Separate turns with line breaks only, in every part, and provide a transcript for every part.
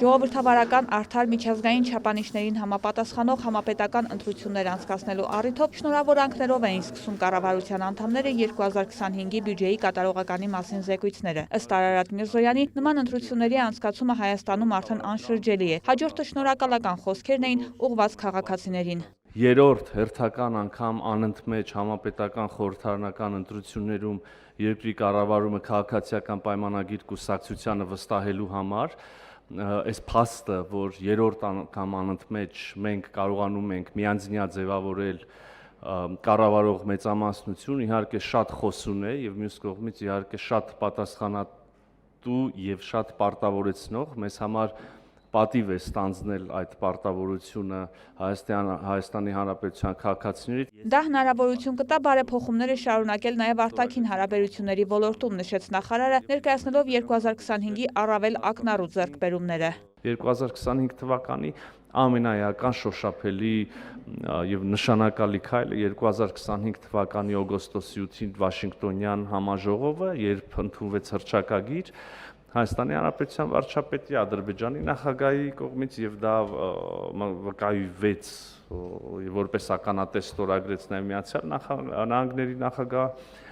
Ժողովրդավարական արդար միջազգային չափանիշներին համապատասխանող համապետական ընտրություններ անցկացնելու առիթով շնորհավորանքներով էին սկսում կառավարության անդամները 2025-ի բյուջեի կատարողականի մասին զեկույցները։ Ըստ Արարատ Միրզոյանի, նման ընտրությունների անցկացումը Հայաստանում արդեն անշրջելի է։ Հաջորդը շնորհակալական խոսքերն էին ուղղված քաղաքացիներին։
Երրորդ հերթական անգամ անընդմեջ համապետական խորհրդարանական ընտրություններում երկրի կառավարումը քաղաքացիական պայմանագիր կուսակցությանը վստահելու համար այս փաստը, որ երրորդ անգամ անընդմեջ մենք կարողանում ենք միանձնյա ձևավորել կառավարող մեծամասնություն, իհարկե շատ խոսուն է եւ մյուս կողմից իհարկե շատ պատասխանատու եւ շատ պարտավորեցնող, մեզ համար պատիվ է ստանձնել այդ պարտավորությունը Հայաստանի Հանրապետության քաղաքացիների։
Դա հնարավորություն կտա բարեփոխումները շարունակել նաև արտաքին հարաբերությունների ոլորտում, նշեց նախարարը, ներկայացնելով 2025-ի առավել ակնառու ձեռքբերումները։
2025 թվականի ամենաէական շոշափելի եւ նշանակալի քայլը 2025 թվականի օգոստոսի 8-ին Վաշինգտոնյան համաժողովը, երբ ընդունվեց հռչակագիր Հայաստանի Հանրապետության վարչապետի, Ադրբեջանի նախագահի կողմից եւ դա վկայվեց որպես ականատես ստորագրեց նաեւ Միացյալ Նահանգների նախագահ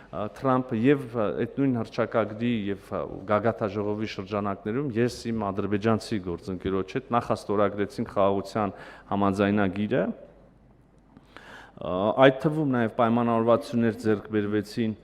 Թրամփը եւ այդ նույն հռչակագրի եւ գագաթաժողովի շրջանակներում ես իմ ադրբեջանցի գործընկերոջ հետ նախաստորագրեցինք խաղաղության համաձայնագիրը, այդ թվում նաեւ պայմանավորվածություններ ձեռք բերվեցին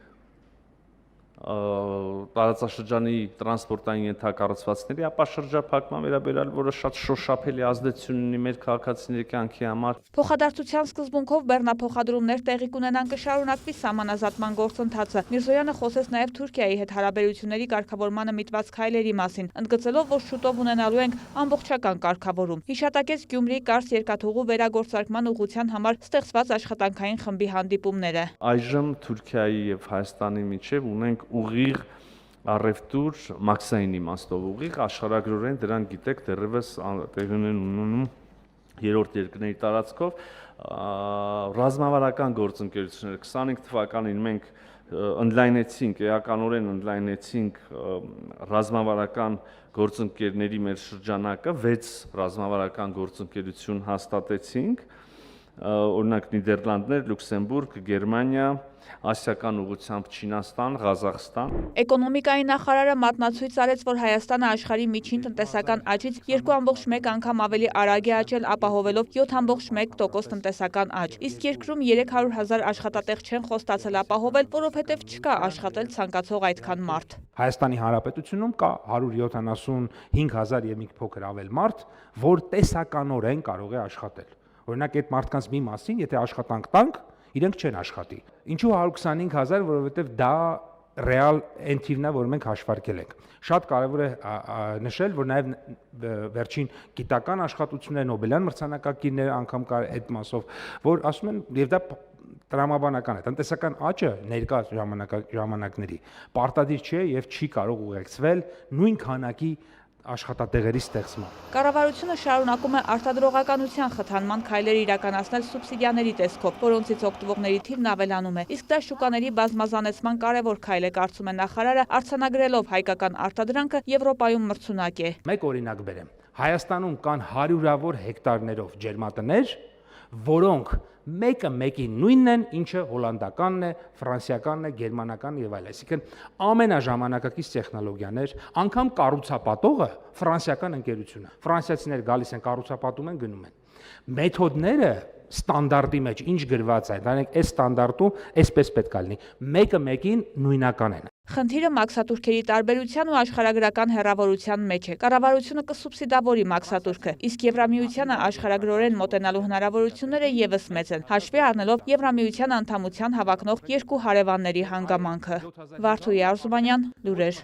տարածաշրջանի տրանսպորտային ենթակառուցվածքների ապաշրջափակման վերաբերյալ, որը շատ շոշափելի ազդեցություն ունի մեր քաղաքացիների կյանքի համար։
Փոխադարձության սկզբունքով բեռնափոխադրումներ տեղի կունենան, կշարունակվի սահմանազատման գործընթացը։ Միրզոյանը խոսեց նաև Թուրքիայի հետ հարաբերությունների կարգավորմանը միտված քայլերի մասին, ընդգծելով, որ շուտով ունենալու ենք ամբողջական կարգավորում։ Հիշատակեց Գյումրի Կարս երկաթուղու վերագործարկման ուղղության համար ստեղծված աշխատանքային խմբի հանդիպումները։
Այժմ Թուրքիայի եւ Հայաստանի միջև ունենք ուղիղ առևտուր մաքսային իմաստով ուղիղ աշխարհագրորեն դրան գիտեք դեռևս տեղի ունենում երրորդ երկրների տարածքով ռազմավարական գործընկերություններ 25 թվականին մենք ընդլայնեցինք էականորեն ընդլայնեցինք ռազմավարական գործընկերների մեր շրջանակը 6 ռազմավարական գործընկերություն հաստատեցինք օրինակ Նիդերլանդներ, Լյուքսեմբուրգ, Գերմանիա, ասիական ուղղությամբ Չինաստան, Ղազախստան։
Էկոնոմիկայի նախարարը մատնացույց արեց, որ Հայաստանը աշխարհի միջին տնտեսական աճից 2.1 անգամ ավելի արագ է աճել, ապահովելով 7.1% տնտեսական աճ։ Իսկ երկրում 300,000 աշխատատեղ չեն խոստացել ապահովել, որովհետև չկա աշխատել ցանկացող այդքան մարդ։
Հայաստանի Հանրապետությունում կա 175,000 եւ մի փոքր ավել մարդ, որ տեսականորեն կարող է աշխատել։ Օրինակ այդ մարդկանց մի մասին, եթե աշխատանք տանք, իրենք չեն աշխատի։ Ինչու 125,000, որովհետև դա ռեալ ընթիվն է, որ մենք հաշվարկել ենք։ Շատ կարևոր է նշել, որ նաև վերջին գիտական աշխատությունները, Նոբելյան մրցանակակիրները անգամ կար այդ մասով, որ ասում են, եւ դա տրամաբանական է, տնտեսական աճը ներկա ժամանակների պարտադիր չէ եւ չի կարող ուղեկցվել նույն քանակի աշխատատեղերի ստեղծման։
Կառավարությունը շարունակում է արտադրողականության խթանման քայլեր իրականացնել սուբսիդիաների տեսքով, որոնցից օգտվողների թիվն ավելանում է։ Իսկ դա շուկաների բազմազանեցման կարևոր քայլ է, կարծում է նախարարը, արձանագրելով հայկական արտադրանքը Եվրոպայում մրցունակ է։
Մեկ օրինակ բերեմ։ Հայաստանում կան հարյուրավոր հեկտարներով ջերմատներ, որոնք մեկը մեկին նույնն են, ինչը հոլանդականն է, ֆրանսիականն է, գերմանականն եւ այլն։ Այսինքն ամենաժամանակակից տեխնոլոգիաներ, անգամ կառուցապատողը ֆրանսիական ընկերություն է։ Ֆրանսիացիներ գալիս են, կառուցապատում են, գնում են։ Մեթոդները ստանդարտի մեջ ինչ գրված է, դրանք այս ստանդարտում այսպես պետք է լինի։ Մեկը մեկին նույնական են։
Խնդիրը մաքսատուրքերի տարբերության ու աշխարհագրական հեռավորության մեջ է։ Կառավարությունը կսուբսիդավորի մաքսատուրքը, իսկ Եվրամիությանը աշխարհագրորեն մոտենալու հնարավորությունները եւս մեծ են, հաշվի առնելով Եվրամիության անդամության հավակնող երկու հարևանների հանգամանքը։ Վարդուհի Արզումանյան, լուրեր։